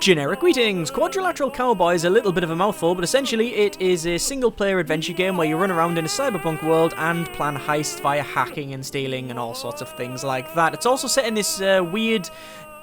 Generic greetings! Quadrilateral Cowboy is a little bit of a mouthful, but essentially it is a single-player adventure game where you run around in a cyberpunk world and plan heists via hacking and stealing and all sorts of things like that. It's also set in this weird,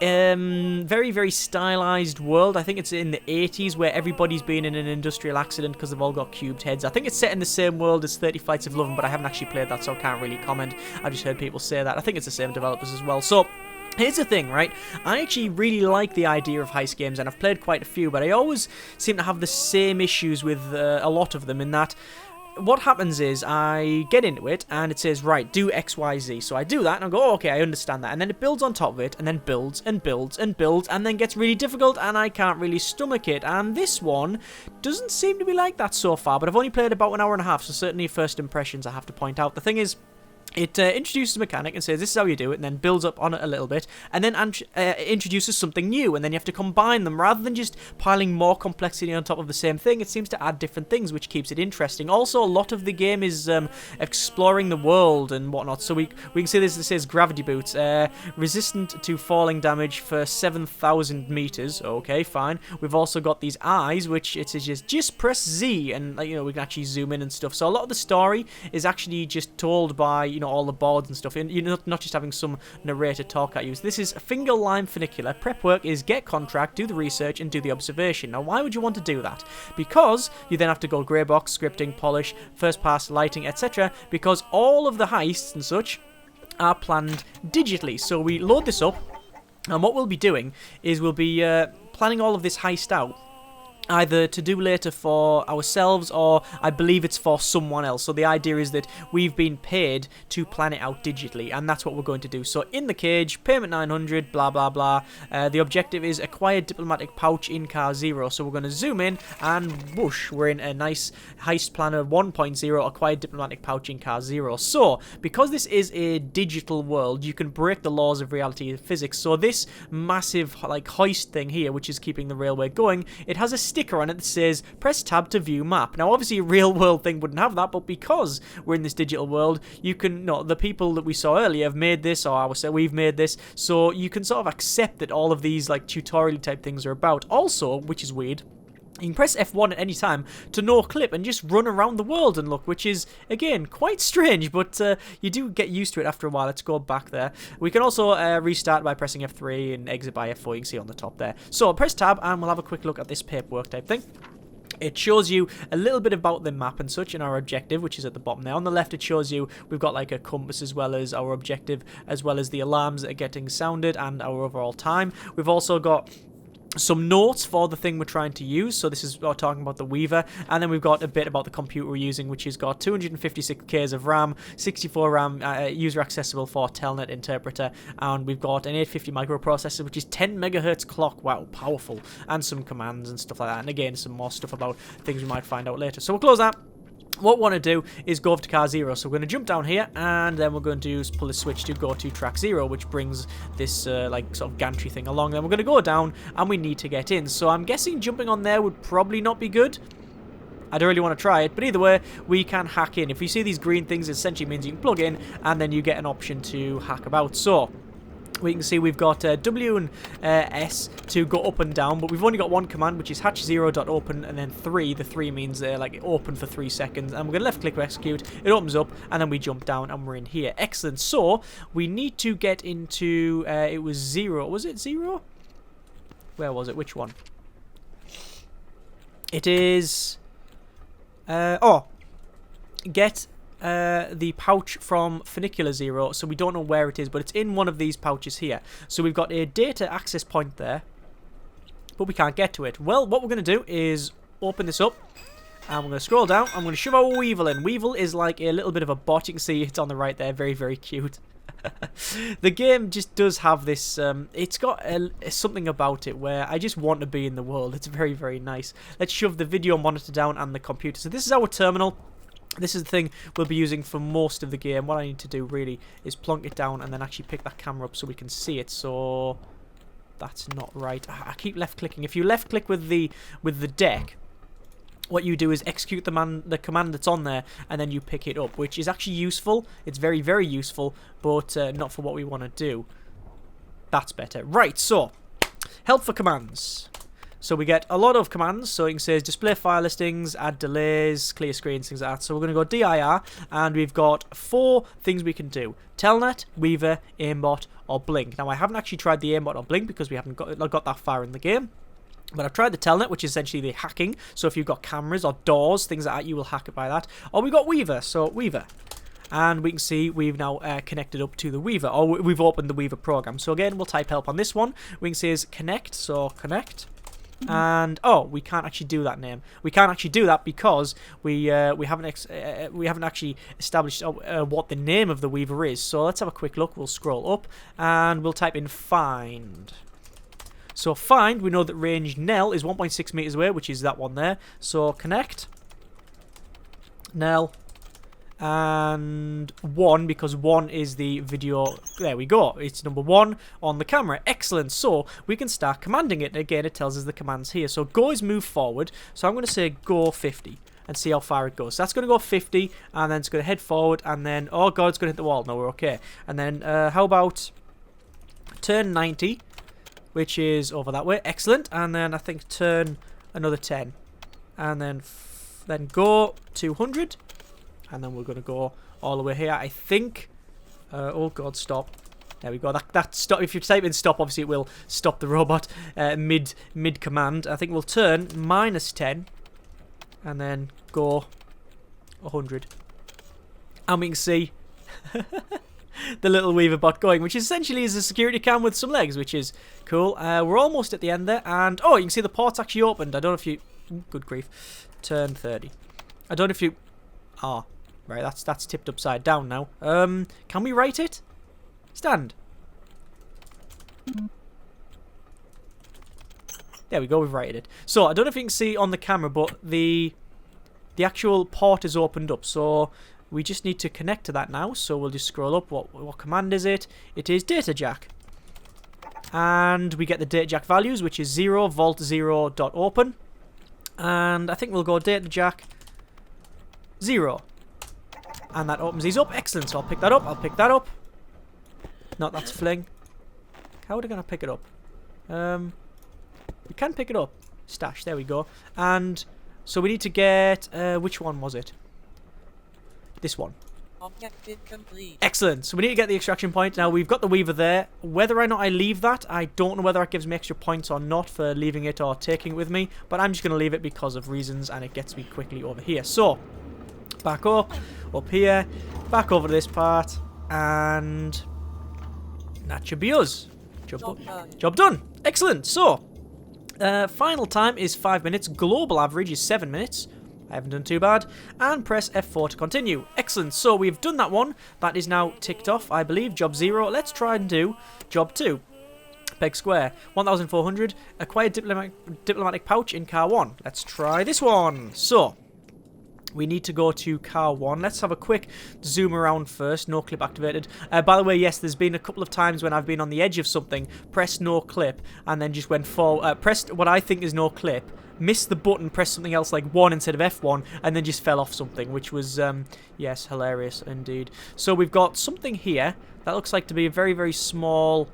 very, very stylized world. I think it's in the 80s where everybody's been in an industrial accident because they've all got cubed heads. I think it's set in the same world as 30 Flights of Love, but I haven't actually played that, so I can't really comment. I've just heard people say that. I think it's the same developers as well. So here's the thing, right? I actually really like the idea of heist games, and I've played quite a few, but I always seem to have the same issues with a lot of them, in that what happens is I get into it and it says, right, do XYZ. So I do that and I go, oh, okay, I understand that. And then it builds on top of it and then builds and builds and builds and then gets really difficult and I can't really stomach it. And this one doesn't seem to be like that so far, but I've only played about an hour and a half, so certainly first impressions I have to point out. The thing is, it introduces a mechanic and says this is how you do it, and then builds up on it a little bit, and then introduces something new, and then you have to combine them rather than just piling more complexity on top of the same thing. It seems to add different things, which keeps it interesting. Also, a lot of the game is exploring the world and whatnot. So we can see this. It says gravity boots, resistant to falling damage for 7,000 meters. Okay, fine. We've also got these eyes, which it says just press Z, and we can actually zoom in and stuff. So a lot of the story is actually just told by all the boards and stuff, and you're not just having some narrator talk at you. So this is finger line funicular. Prep work is get contract, do the research, and do the observation. Now, why would you want to do that? Because you then have to go grey box, scripting, polish, first pass, lighting, etc. Because all of the heists and such are planned digitally. So we load this up, and what we'll be doing is we'll be planning all of this heist out, either to do later for ourselves, or I believe it's for someone else. So the idea is that we've been paid to plan it out digitally, and that's what we're going to do. So in the cage, payment 900, blah blah blah. The objective is acquired diplomatic pouch in car 0. So we're going to zoom in, and whoosh, we're in a nice heist planner 1.0, acquired diplomatic pouch in car 0. So because this is a digital world, you can break the laws of reality and physics. So this massive heist thing here, which is keeping the railway going, it has a sticker on it that says press tab to view map. Now obviously a real world thing wouldn't have that, but because we're in this digital world, you can, the people that we saw earlier have made this, or we've made this, so you can sort of accept that all of these tutorial type things are about. Also, which is weird, you can press F1 at any time to no clip and just run around the world and look, which is, again, quite strange, but you do get used to it after a while. Let's go back there. We can also restart by pressing F3 and exit by F4, you can see on the top there. So press tab and we'll have a quick look at this paperwork type thing. It shows you a little bit about the map and such, and our objective, which is at the bottom there. On the left, it shows you we've got a compass as well as our objective, as well as the alarms that are getting sounded and our overall time. We've also got some notes for the thing we're trying to use. So this is talking about the Weaver, and then we've got a bit about the computer we're using, which has got 256K of RAM, 64 RAM, user accessible for Telnet interpreter, and we've got an 850 microprocessor, which is 10 megahertz clock. Wow, powerful, and some commands and stuff like that. And again, some more stuff about things we might find out later. So we'll close that. What we want to do is go over to car 0. So we're going to jump down here, and then we're going to pull the switch to go to track 0, which brings this sort of gantry thing along. Then we're going to go down, and we need to get in. So I'm guessing jumping on there would probably not be good. I don't really want to try it, but either way, we can hack in. If you see these green things, it essentially means you can plug in, and then you get an option to hack about. So we can see we've got W and S to go up and down, but we've only got one command, which is hatch0.open, and then 3. The 3 means open for 3 seconds, and we're going to left click to execute. It opens up, and then we jump down, and we're in here. Excellent. So we need to get into, it was 0. Was it 0? Where was it? Which one? It is, get the pouch from funicular 0. So we don't know where it is, but it's in one of these pouches here. So we've got a data access point there, but we can't get to it. Well, what we're going to do is open this up, and we're going to scroll down. I'm going to shove our Weevil in. Weevil is like a little bit of a bot. You can see it's on the right there. Very, very cute. The game just does have this, it's got something about it where I just want to be in the world. It's very, very nice. Let's shove the video monitor down and the computer. So this is our terminal. This is the thing we'll be using for most of the game. What I need to do really is plonk it down and then actually pick that camera up so we can see it. So that's not right. I keep left clicking. If you left click with the deck, what you do is execute the command that's on there, and then you pick it up, which is actually useful. It's very, very useful, but not for what we want to do. That's better. Right, so help for commands. So we get a lot of commands. So you can say display file listings, add delays, clear screens, things like that. So we're going to go dir, and we've got 4 things we can do: telnet, weaver, aimbot, or blink. Now I haven't actually tried the aimbot or blink because we haven't got that far in the game. But I've tried the telnet, which is essentially the hacking. So if you've got cameras or doors, things like that, you will hack it by that. Or we've got weaver, so weaver. And we can see we've now connected up to the weaver, or we've opened the weaver program. So again, we'll type help on this one. We can say is connect, so connect. And oh, we can't actually do that name. We can't actually do that because we haven't actually established what the name of the weaver is. So let's have a quick look. We'll scroll up and we'll type in find. So find, we know that range nel is 1.6 meters away, which is that one there. So connect, nel, and 1, because 1 is the video. There we go. It's number 1 on the camera. Excellent. So we can start commanding it. Again, it tells us the commands here. So go is move forward. So I'm going to say go 50 and see how far it goes. So that's going to go 50, and then it's going to head forward, and then, oh god, it's going to hit the wall. No, we're okay. And then how about turn 90? Which is over that way. Excellent. And then I think turn another 10. And then go 200. And then we're going to go all the way here. I think... oh, God, stop. There we go. That stop. If you type in stop, obviously it will stop the robot mid-command. I think we'll turn -10. And then go 100. And we can see... the little weaver bot going, which essentially is a security cam with some legs, which is cool. We're almost at the end there, and oh, you can see the port's actually opened. I don't know if you... good grief. Turn 30. I don't know if you... ah, right, that's tipped upside down now. Can we write it? Stand. There we go, we've righted it. So, I don't know if you can see on the camera, but the actual port is opened up, so... we just need to connect to that now, so we'll just scroll up. What command is it? It is data jack. And we get the data jack values, which is 0, vault 0 dot open. And I think we'll go data jack 0. And that opens these up. Excellent, so I'll pick that up. I'll pick that up. No, that's fling. How are we going to pick it up? We can pick it up. Stash, there we go. And so we need to get... which one was it? This one. Objective complete. Excellent. So we need to get the extraction point. Now, we've got the weaver there. Whether or not I leave that, I don't know whether it gives me extra points or not for leaving it or taking it with me. But I'm just going to leave it because of reasons, and it gets me quickly over here. So, back up here, back over to this part, and that should be us. Job done. Excellent. So, final time is 5 minutes. Global average is 7 minutes. I haven't done too bad. And press F4 to continue. Excellent. So we've done that one. That is now ticked off, I believe. Job 0. Let's try and do job 2. Peg square. 1,400. Acquired diplomatic pouch in car 1. Let's try this one. So, we need to go to car 1. Let's have a quick zoom around first. No clip activated. By the way, yes, there's been a couple of times when I've been on the edge of something, pressed no clip, and then just went forward. Pressed what I think is no clip, missed the button, pressed something else like 1 instead of F1, and then just fell off something, which was, yes, hilarious indeed. So we've got something here that looks like to be a very, very small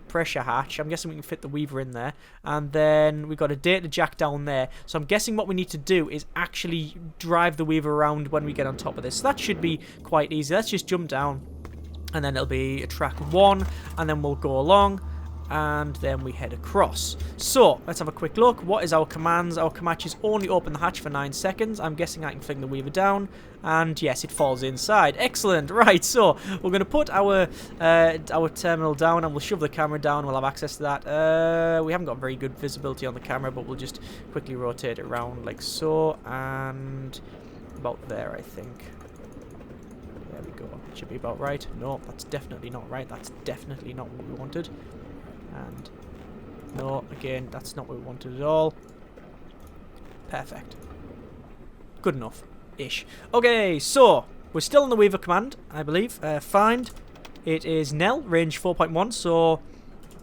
pressure hatch. I'm guessing we can fit the weaver in there. And then we've got a data jack down there. So I'm guessing what we need to do is actually drive the weaver around when we get on top of this. So that should be quite easy. Let's just jump down. And then it'll be a track 1, and then we'll go along. And then we head across. So, let's have a quick look. What is our commands? Our command is only open the hatch for 9 seconds. I'm guessing I can fling the weaver down. And yes, it falls inside. Excellent. Right, so we're going to put our terminal down, and we'll shove the camera down. We'll have access to that. We haven't got very good visibility on the camera, but we'll just quickly rotate it around like so. And about there, I think. There we go. Should be about right. No, that's definitely not right. That's definitely not what we wanted. And no, again, that's not what we wanted at all. Perfect. Good enough-ish. Okay, so we're still on the weaver command, I believe. Find. It is nel, range 4.1, so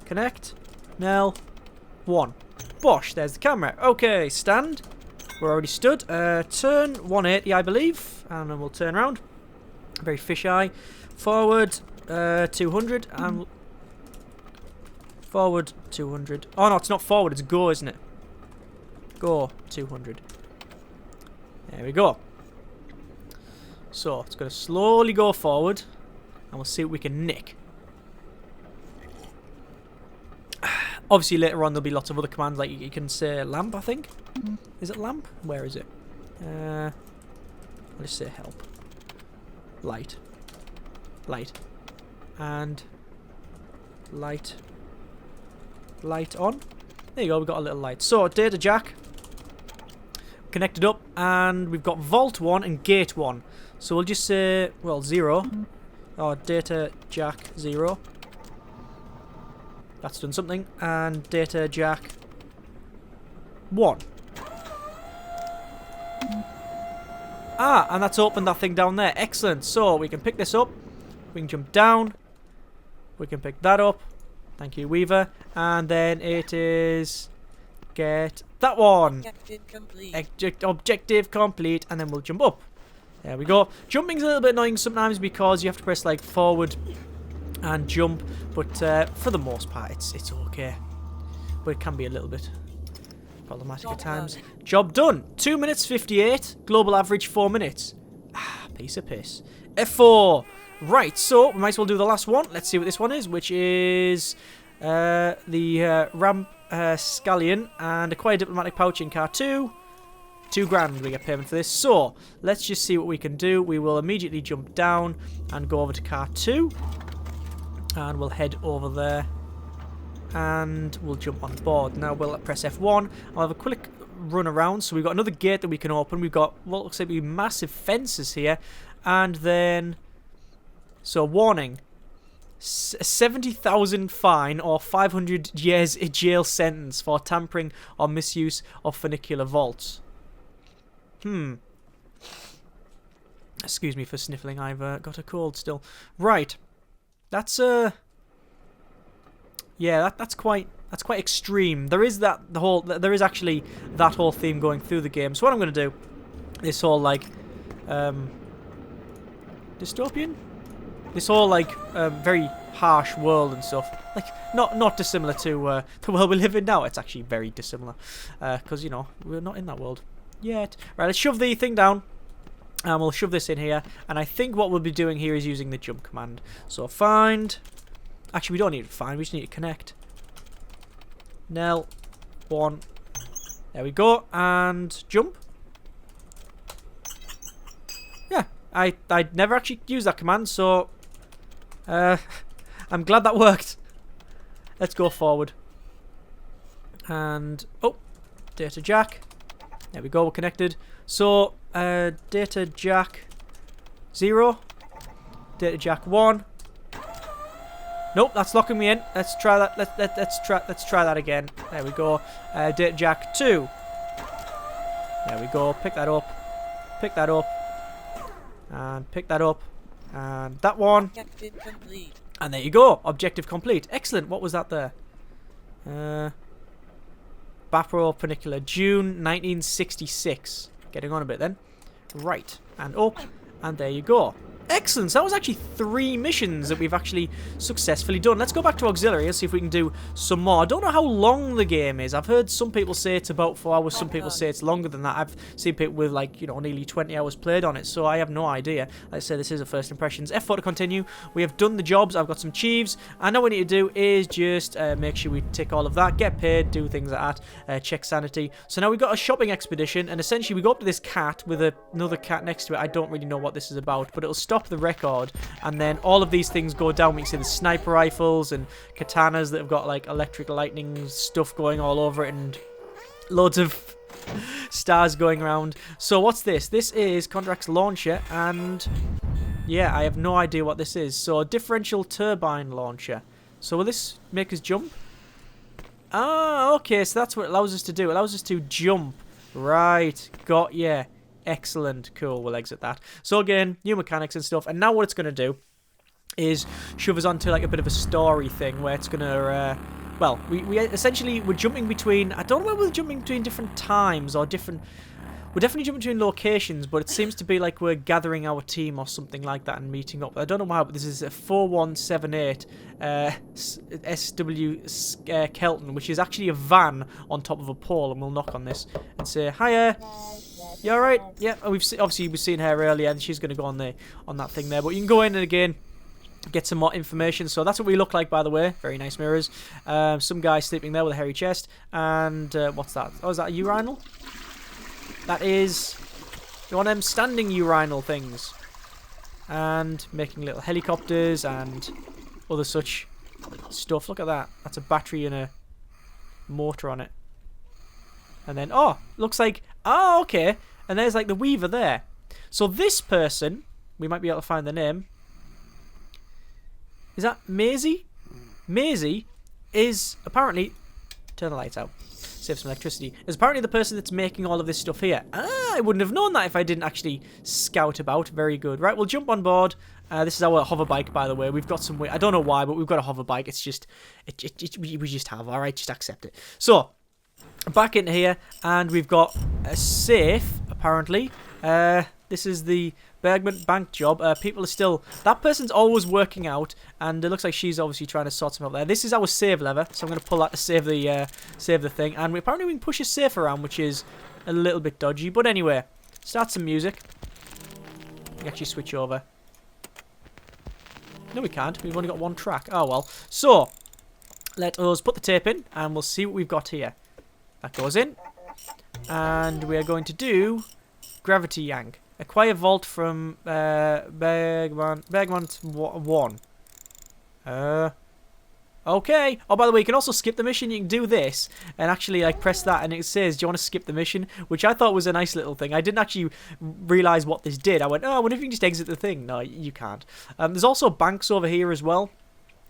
connect, nel, 1. Bosh, there's the camera. Okay, stand. We're already stood. Turn 180, I believe, and then we'll turn around. Very fisheye. Forward 200, and forward 200. Oh no, it's not forward, it's go, isn't it? Go. 200. There we go. So, it's going to slowly go forward. And we'll see what we can nick. Obviously, later on, there'll be lots of other commands. Like, you can say lamp, I think. Is it lamp? Where is it? I'll just say help. Light. Light. And light. Light on. There you go, we've got a little light. So, data jack. Connected up. And we've got vault 1 and gate 1. So we'll just say, well, 0. Or data jack 0. That's done something. And data jack 1. Ah, and that's opened that thing down there. Excellent. So we can pick this up. We can jump down. We can pick that up. Thank you, Weaver. And then it is... Get that one. Objective complete. Objective complete. And then we'll jump up. There we go. Jumping's a little bit annoying sometimes because you have to press like forward and jump. But for the most part, it's okay. But it can be a little bit problematic at times. Job done. 2 minutes 58. Global average 4 minutes. Ah, piece of piss. F4. Right, so we might as well do the last one. Let's see what this one is, which is the Ram Scallion and acquire diplomatic pouch in car 2. £2,000 we get payment for this. So let's just see what we can do. We will immediately jump down and go over to car 2. And we'll head over there. And we'll jump on board. Now we'll press F1. I'll have a quick run around. So we've got another gate that we can open. We've got what looks like massive fences here. And then... So, warning. 70,000 fine or 500 years jail sentence for tampering or misuse of funicular vaults. Excuse me for sniffling. I've got a cold still. Right. That's yeah, that's quite extreme. There is there is actually that whole theme going through the game. So what I'm going to do, this whole like dystopian, this whole like very harsh world and stuff, like not dissimilar to the world we live in now. It's actually very dissimilar because you know we're not in that world yet. Right, let's shove the thing down. And we'll shove this in here. And I think what we'll be doing here is using the jump command. So find... Actually, we don't need to find. We just need to connect. Nel. 1. There we go. And jump. Yeah. I'd never actually used that command. So... I'm glad that worked. Let's go forward. And... Oh. Data jack. There we go. We're connected. So... data jack 0, data jack 1. Nope, that's locking me in. Let's try that. Let's try that again. There we go. Data jack 2. There we go. Pick that up. Pick that up. And pick that up. And that one. Objective complete. And there you go. Objective complete. Excellent. What was that there? Bapro Peninsula, June 1966. Getting on a bit then. Right, and up, and there you go. Excellent, so that was actually 3 missions that we've actually successfully done. Let's go back to auxiliary and see if we can do some more. I don't know how long the game is. I've heard some people say it's about 4 hours, some people say it's longer than that. I've seen people with like, you know, nearly 20 hours played on it, so I have no idea. Like I say, this is a first impressions. F4 to continue. We have done the jobs, I've got some chieves, and now what we need to do is just make sure we tick all of that, get paid, do things like that, check sanity. So now we've got a shopping expedition, and essentially we go up to this cat with another cat next to it. I don't really know what this is about, but it'll stop the record, and then all of these things go down. We can see the sniper rifles and katanas that have got like electric lightning stuff going all over it, and loads of stars going around. So what's this? This is Contract's launcher, and yeah, I have no idea what this is. So a differential turbine launcher. So will this make us jump? Ah, okay, so that's what it allows us to do. It allows us to jump. Right, got ya. Excellent, cool, we'll exit that. So again, new mechanics and stuff, and now what it's going to do is shove us onto like a bit of a story thing where it's going to, well, we essentially, we're jumping between, I don't know whether we're jumping between different times or different, We're definitely jumping between locations, but it seems to be like we're gathering our team or something like that and meeting up. I don't know why, but this is a 4178 SW Kelton, which is actually a van on top of a pole, and we'll knock on this and say, hiya. You alright? Yeah, obviously we've seen her earlier, and she's going to go on that thing there. But you can go in and again get some more information. So that's what we look like, by the way. Very nice mirrors. Some guy sleeping there with a hairy chest. And what's that? Oh, is that a urinal? That is one of them standing urinal things. And making little helicopters and other such stuff. Look at that. That's a battery and a motor on it. And then, oh, looks like, oh, okay. And there's like the weaver there. So this person, we might be able to find the name. Is that Maisie? Maisie is apparently, turn the lights out, save some electricity, is apparently the person that's making all of this stuff here. Ah, I wouldn't have known that if I didn't actually scout about. Very good. Right, we'll jump on board. This is our hover bike, by the way. We've got some, I don't know why, but we've got a hover bike. It's just, we just have, alright, just accept it. So, back in here, and we've got a safe, apparently. This is the Bergman bank job. People are still, that person's always working out, and it looks like she's obviously trying to sort something out there. This is our save lever, so I'm going to pull that to save the thing. And apparently we can push a safe around, which is a little bit dodgy. But anyway, start some music. We can actually switch over. No, we can't. We've only got one track. Oh, well. So, let us put the tape in, and we'll see what we've got here. That goes in. And we are going to do gravity yank. Acquire vault from Bergman 1. Okay. Oh, by the way, you can also skip the mission. You can do this and actually like press that, and it says, "Do you want to skip the mission?" Which I thought was a nice little thing. I didn't actually realize what this did. I went, "Oh, I wonder if you can just exit the thing." No, you can't. There's also banks over here as well,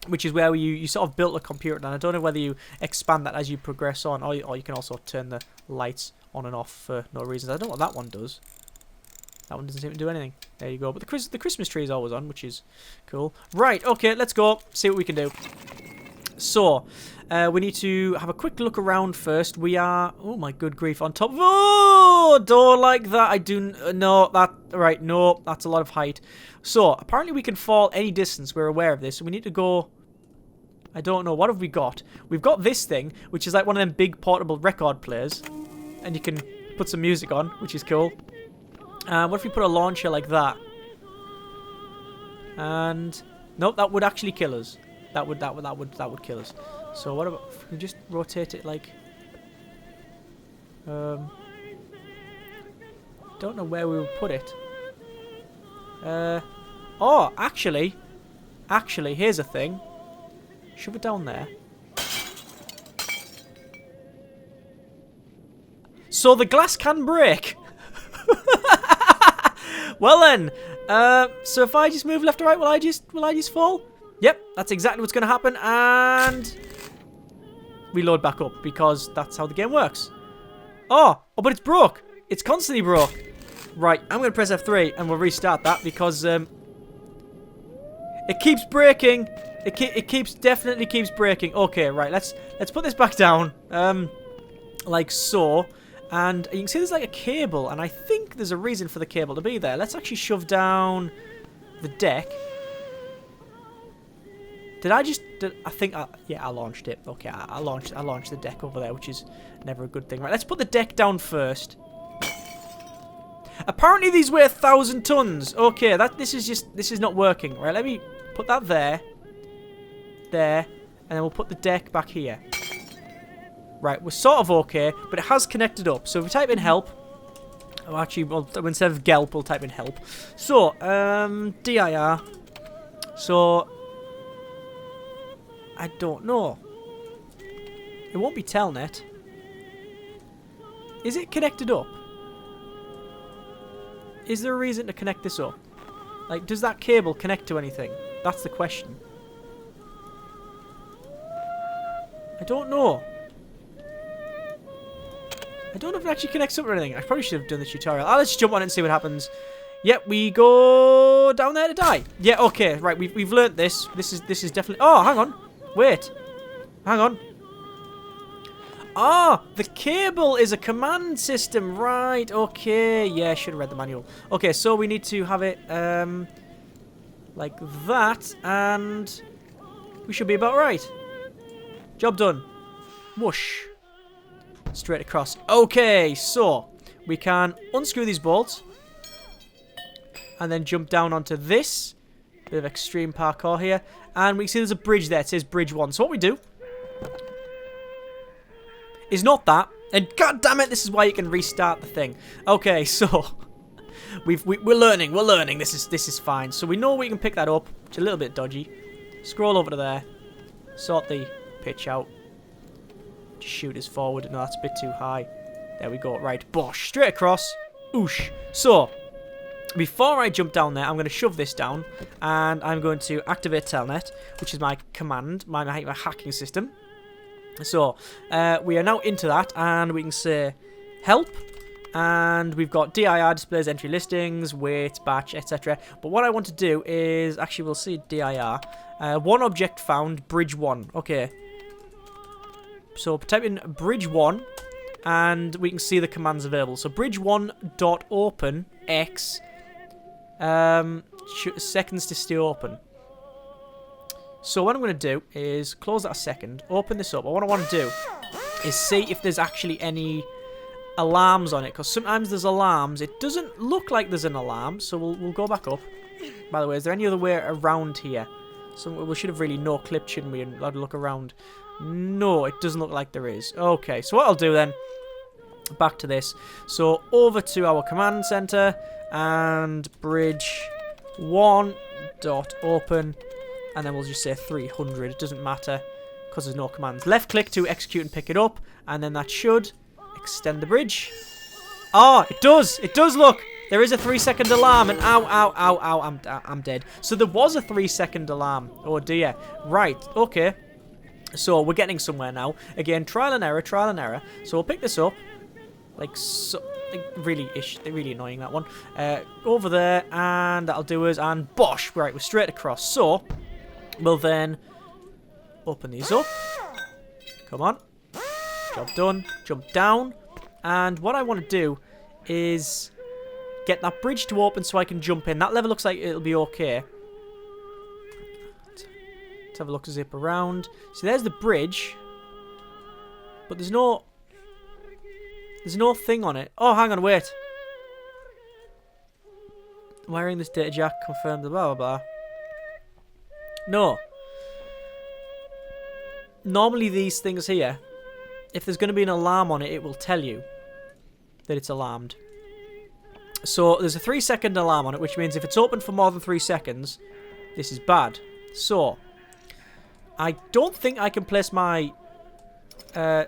which is where you sort of built a computer. And I don't know whether you expand that as you progress on, or you can also turn the lights on and off for no reason. I don't know what that one does. That one doesn't seem to do anything. There you go. But the Christmas tree is always on, which is cool. Right, okay, let's go. See what we can do. So, we need to have a quick look around first. We are, oh my good grief, on top of, oh, don't like that. I do, no, that, right, no, that's a lot of height. So, apparently we can fall any distance. We're aware of this. So we need to go, I don't know, what have we got? We've got this thing, which is like one of them big portable record players. And you can put some music on, which is cool. What if we put a launcher like that? And nope, that would actually kill us. That would kill us. So what about if we just rotate it like? Don't know where we would put it. Oh, actually, here's a thing. Shove it down there. So the glass can break. Well then, so if I just move left or right, will I just fall? Yep, that's exactly what's going to happen, and reload back up, because that's how the game works. Oh, but it's broke. It's constantly broke. Right, I'm going to press F3, and we'll restart that, because it keeps breaking. It definitely keeps breaking. Okay, right, let's put this back down, like so. And you can see there's like a cable, and I think there's a reason for the cable to be there. Let's actually shove down the deck. I think, yeah, I launched it. Okay, I launched the deck over there, which is never a good thing. Right, let's put the deck down first. Apparently these weigh 1,000 tons. Okay, this is not working. Right, let me put that there, and then we'll put the deck back here. Right, we're sort of okay, but it has connected up. So if we type in help, oh, actually, instead of gelp, we'll type in help. So, dir. So, I don't know. It won't be telnet. Is it connected up? Is there a reason to connect this up? Like, does that cable connect to anything? That's the question. I don't know. I don't know if it actually connects up or anything. I probably should have done the tutorial. Let's jump on it and see what happens. Yep, we go down there to die. Yeah, okay, right. We've learnt this. This is definitely. Oh, hang on. Wait. Hang on. Ah, the cable is a command system, right? Okay, yeah, I should have read the manual. Okay, so we need to have it like that, and we should be about right. Job done. Whoosh. Straight across. Okay, so we can unscrew these bolts and then jump down onto this. Bit of extreme parkour here, and we can see there's a bridge there. It says Bridge 1. So what we do is not that, and god damn it, this is why you can restart the thing. Okay, so we're learning. This is fine. So we know we can pick that up. It's a little bit dodgy. Scroll over to there. Sort the pitch out. Just shoot us forward. No, that's a bit too high. There we go. Right, bosh, straight across. Oosh. So before I jump down there, I'm going to shove this down, and I'm going to activate Telnet, which is my command, my hacking system. So, we are now into that, and we can say help, and we've got DIR, displays entry listings, wait, batch, etc. But what I want to do is, actually we'll see DIR, one object found, bridge 1, okay. So, type in bridge 1, and we can see the commands available. So, bridge1.open x, seconds to stay open. So what I'm going to do is close that a second, open this up. What I want to do is see if there's actually any alarms on it, because sometimes there's alarms. It doesn't look like there's an alarm, so we'll go back up. By the way, is there any other way around here? So we should have really no-clipped, shouldn't we, and had a look around. No, it doesn't look like there is. Okay, so what I'll do then, back to this. So over to our command center, and bridge 1.open. And then we'll just say 300. It doesn't matter because there's no commands. Left click to execute and pick it up. And then that should extend the bridge. Oh, it does. It does, look. There is a 3-second alarm. And ow, ow, ow, ow, I'm dead. So there was a 3-second alarm. Oh, dear. Right. Okay. So we're getting somewhere now. Again, trial and error, trial and error. So we'll pick this up. Like so. Like really annoying, that one. Over there. And that'll do us. And bosh. Right, we're straight across. So we'll then open these up. Come on. Job done. Jump down. And what I want to do is get that bridge to open so I can jump in. That level looks like it'll be okay. Let's have a look, zip around. So there's the bridge. But there's no thing on it. Oh, hang on, wait. Wiring this data jack confirmed the blah blah blah. No. Normally these things here, if there's going to be an alarm on it, it will tell you that it's alarmed. So there's a 3-second alarm on it, which means if it's open for more than 3 seconds, this is bad. So I don't think I can place my I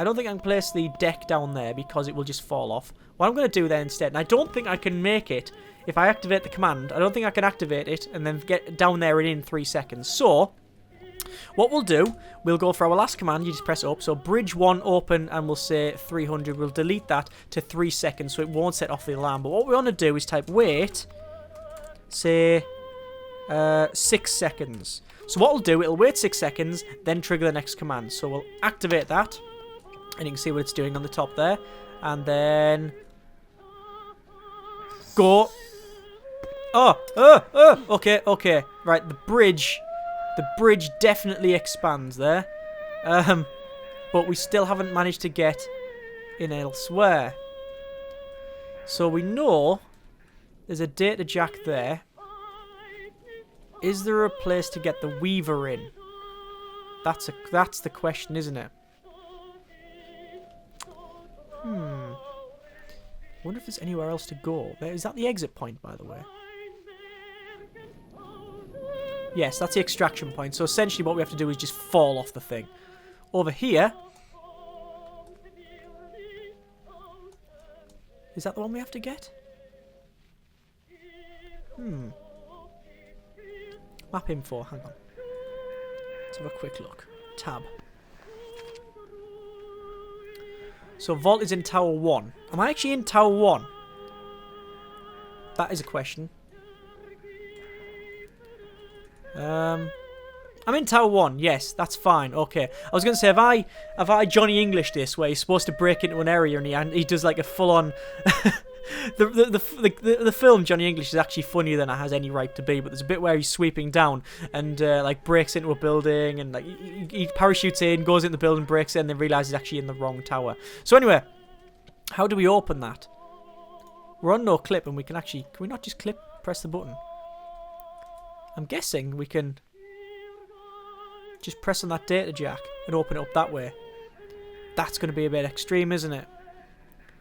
don't think I can place the deck down there because it will just fall off. What I'm going to do then instead, and I don't think I can make it if I activate the command. I don't think I can activate it and then get down there in 3 seconds. So what we'll do, we'll go for our last command. You just press up. So bridge 1 open, and we'll say 300. We'll delete that to 3 seconds so it won't set off the alarm. But what we want to do is type wait, say 6 seconds. So what we'll do, it'll wait 6 seconds, then trigger the next command. So we'll activate that. And you can see what it's doing on the top there. And then go. Okay, okay. Right, the bridge definitely expands there. But we still haven't managed to get in elsewhere. So we know there's a data jack there. Is there a place to get the Weaver in? That's the question, isn't it? Wonder if there's anywhere else to go. Is that the exit point, by the way? Yes, that's the extraction point. So essentially what we have to do is just fall off the thing. Over here. Is that the one we have to get? Map info, hang on. Let's have a quick look. Tab. So vault is in Tower 1. Am I actually in Tower 1? That is a question. I'm in Tower 1, yes, that's fine, okay. I was going to say, have I Johnny English this, where he's supposed to break into an area and he does like a full-on... the film Johnny English is actually funnier than it has any right to be, but there's a bit where he's sweeping down and like breaks into a building and like he parachutes in, goes into the building, breaks in, and then realises he's actually in the wrong tower. So anyway, how do we open that? We're on no clip and we can actually... Can we not just press the button? I'm guessing we can... Just press on that data jack and open it up that way. That's going to be a bit extreme, isn't it?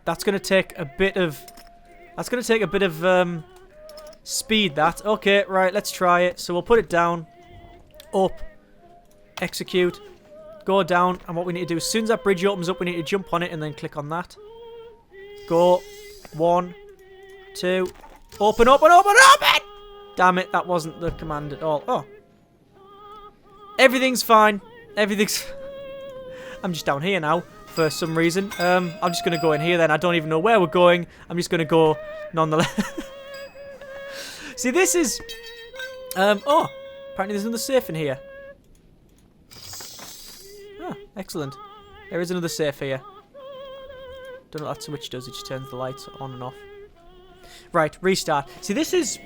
That's going to take a bit of... speed, that. Okay, right, let's try it. So we'll put it down. Up. Execute. Go down. And what we need to do, as soon as that bridge opens up, we need to jump on it and then click on that. Go. 1, 2. Open, open, open, open! Damn it, that wasn't the command at all. Oh. Everything's fine. Everything's... I'm just down here now for some reason. I'm just going to go in here then. I don't even know where we're going. I'm just going to go nonetheless. See, this is... oh, apparently there's another safe in here. Oh, excellent. There is another safe here. Don't know what that switch does. It just turns the lights on and off. Right, restart. See, this is...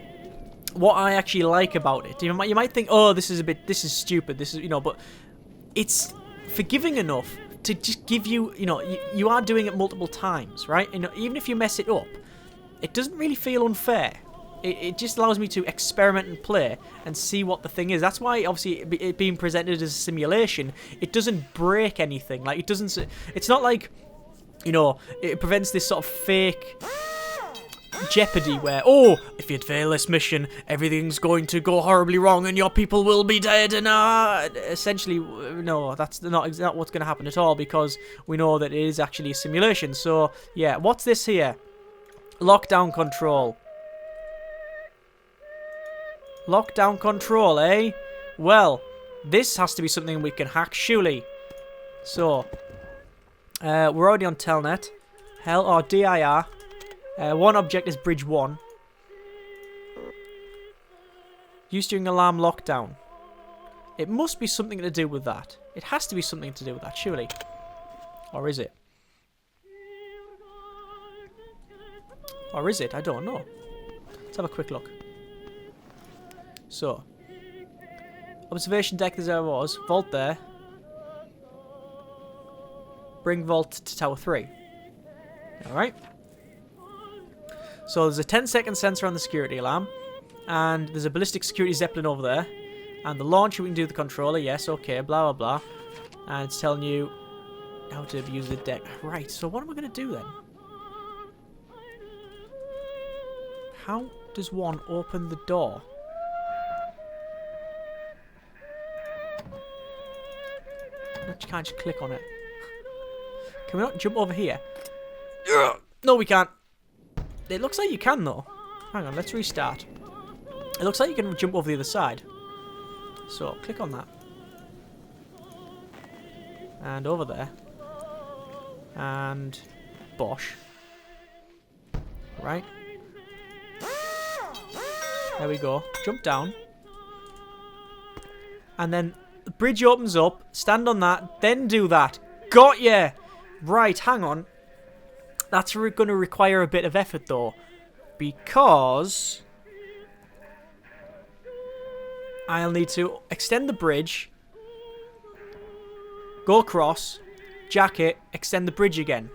what I actually like about it. You might think, oh, this is stupid, this is, but it's forgiving enough to just give you, you are doing it multiple times, right? Even if you mess it up, it doesn't really feel unfair. It just allows me to experiment and play and see what the thing is. That's why, obviously, it being presented as a simulation, it doesn't break anything. Like, it's not like, it prevents this sort of fake... jeopardy where, oh, if you fail this mission, everything's going to go horribly wrong and your people will be dead, and essentially, no, that's not what's going to happen at all, because we know that it is actually a simulation. So yeah, what's this here? Lockdown control. Lockdown control, eh? Well, this has to be something we can hack, surely. So we're already on telnet. Hell or dir. One object is bridge 1. Used during alarm lockdown. It must be something to do with that. It has to be something to do with that, surely. Or is it? Or is it? I don't know. Let's have a quick look. So. Observation deck, as there was. Vault there. Bring vault to tower 3. Alright. So there's a 10-second sensor on the security alarm, and there's a ballistic security zeppelin over there, and the launcher we can do with the controller, yes, okay, blah blah blah, and it's telling you how to use the deck. Right, so what am I going to do then? How does one open the door? You can't just click on it. Can we not jump over here? No, we can't. It looks like you can, though. Hang on, let's restart. It looks like you can jump over the other side. So, click on that. And over there. And... bosh. Right. There we go. Jump down. And then the bridge opens up. Stand on that. Then do that. Got ya! Right, hang on. That's going to require a bit of effort, though, because I'll need to extend the bridge, go across, jack it, extend the bridge again.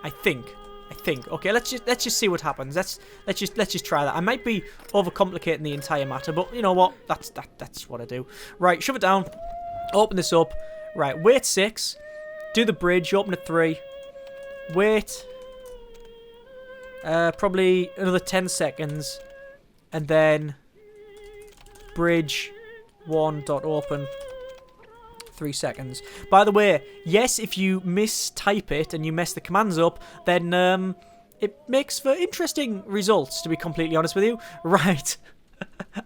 I think. Okay, let's just see what happens. Let's just try that. I might be overcomplicating the entire matter, but you know what? That's what I do. Right, shove it down. Open this up. Right, wait 6. Do the bridge. Open at 3. Wait. Probably another 10 seconds, and then bridge 1.open 3 seconds. By the way, yes, if you mistype it and you mess the commands up, then it makes for interesting results, to be completely honest with you. Right.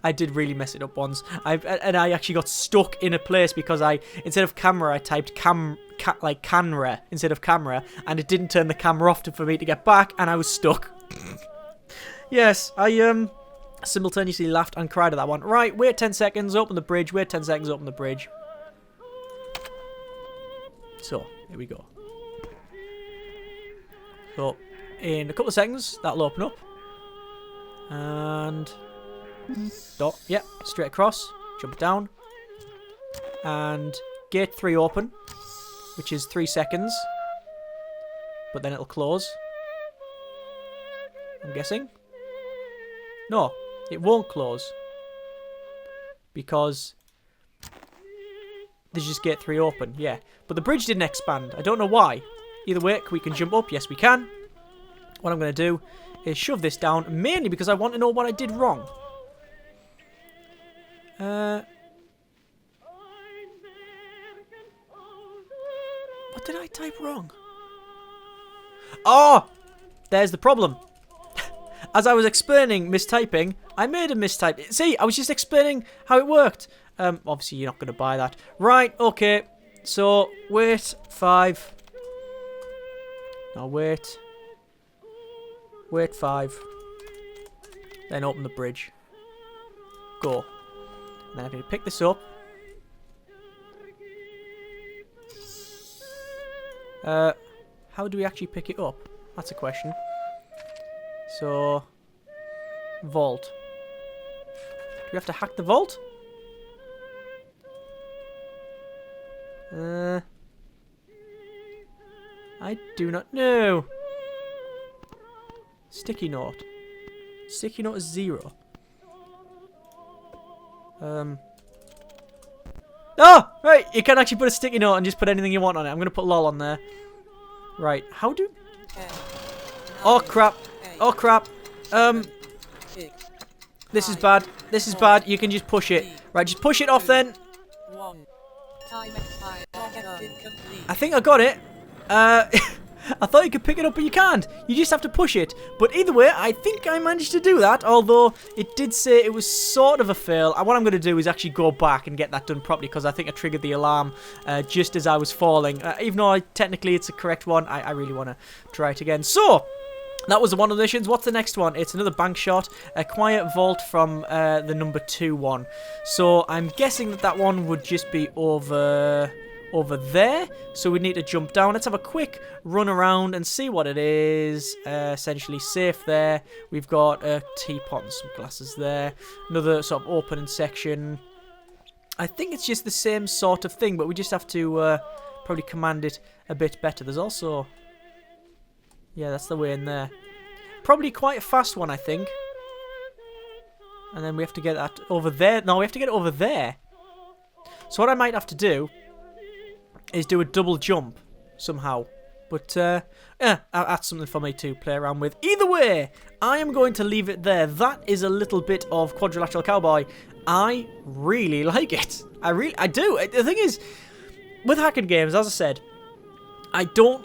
I did really mess it up once. I actually got stuck in a place because instead of camera, I typed camera instead of camera, and it didn't turn the camera off for me to get back, and I was stuck. Yes, simultaneously laughed and cried at that one. Right, wait 10 seconds, open the bridge. Wait 10 seconds, open the bridge. So, here we go. So, in a couple of seconds, that'll open up. And... yeah, straight across. Jump down. And gate 3 open, which is 3 seconds. But then it'll close. I'm guessing. No, it won't close. Because there's just gate 3 open, yeah. But the bridge didn't expand. I don't know why. Either way, we can jump up. Yes, we can. What I'm going to do is shove this down, mainly because I want to know what I did wrong. What did I type wrong? Oh! There's the problem. As I was explaining mistyping, I made a mistype. See, I was just explaining how it worked. Obviously, you're not going to buy that. Right, okay. So, wait 5. Now, wait. Wait 5. Then open the bridge. Go. And then I'm going to pick this up. How do we actually pick it up? That's a question. So, vault. Do we have to hack the vault? I do not know. Sticky note. Sticky note is 0. Oh! Right, you can actually put a sticky note and just put anything you want on it. I'm going to put lol on there. Right, how do... Oh, crap. Oh, crap. This is bad. This is bad. You can just push it. Right, just push it off then. I think I got it. I thought you could pick it up, but you can't. You just have to push it. But either way, I think I managed to do that, although it did say it was sort of a fail. What I'm going to do is actually go back and get that done properly, because I think I triggered the alarm just as I was falling. Even though technically it's a correct one, I really want to try it again. So, that was one of the missions. What's the next one? It's another bank shot. A quiet vault from the number 2 one. So, I'm guessing that that one would just be over there, so we need to jump down. Let's have a quick run around and see what it is. Essentially safe there. We've got a teapot and some glasses there. Another sort of opening section. I think it's just the same sort of thing, but we just have to probably command it a bit better. There's also... yeah, that's the way in there. Probably quite a fast one, I think. And then we have to get that over there. No, we have to get it over there. So what I might have to do is do a double jump somehow. But, yeah, that's something for me to play around with. Either way, I am going to leave it there. That is a little bit of Quadrilateral Cowboy. I really like it. I do. The thing is, with hacking games, as I said, I don't...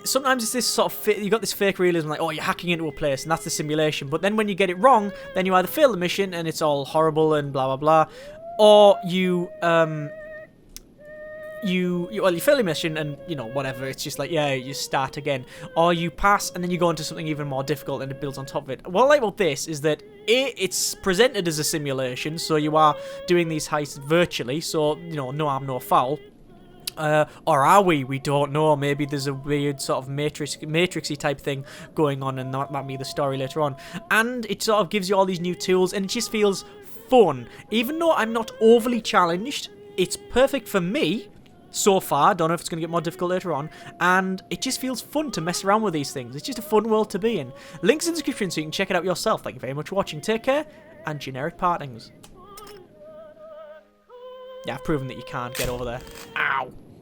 sometimes it's this sort of... you got this fake realism, like, oh, you're hacking into a place, and that's the simulation. But then when you get it wrong, then you either fail the mission, and it's all horrible and blah, blah, blah. Or you fail the mission and, you know, whatever, it's just like, yeah, you start again. Or you pass and then you go into something even more difficult and it builds on top of it. What I like about this is that, it's presented as a simulation, so you are doing these heists virtually, so, you know, no harm, no foul. Or are we? We don't know. Maybe there's a weird sort of matrixy type thing going on, and that might be the story later on. And it sort of gives you all these new tools, and it just feels fun. Even though I'm not overly challenged, it's perfect for me so far. Don't know if it's going to get more difficult later on. And it just feels fun to mess around with these things. It's just a fun world to be in. Links in the description so you can check it out yourself. Thank you very much for watching. Take care, and generic partings. Yeah, I've proven that you can't get over there. Ow.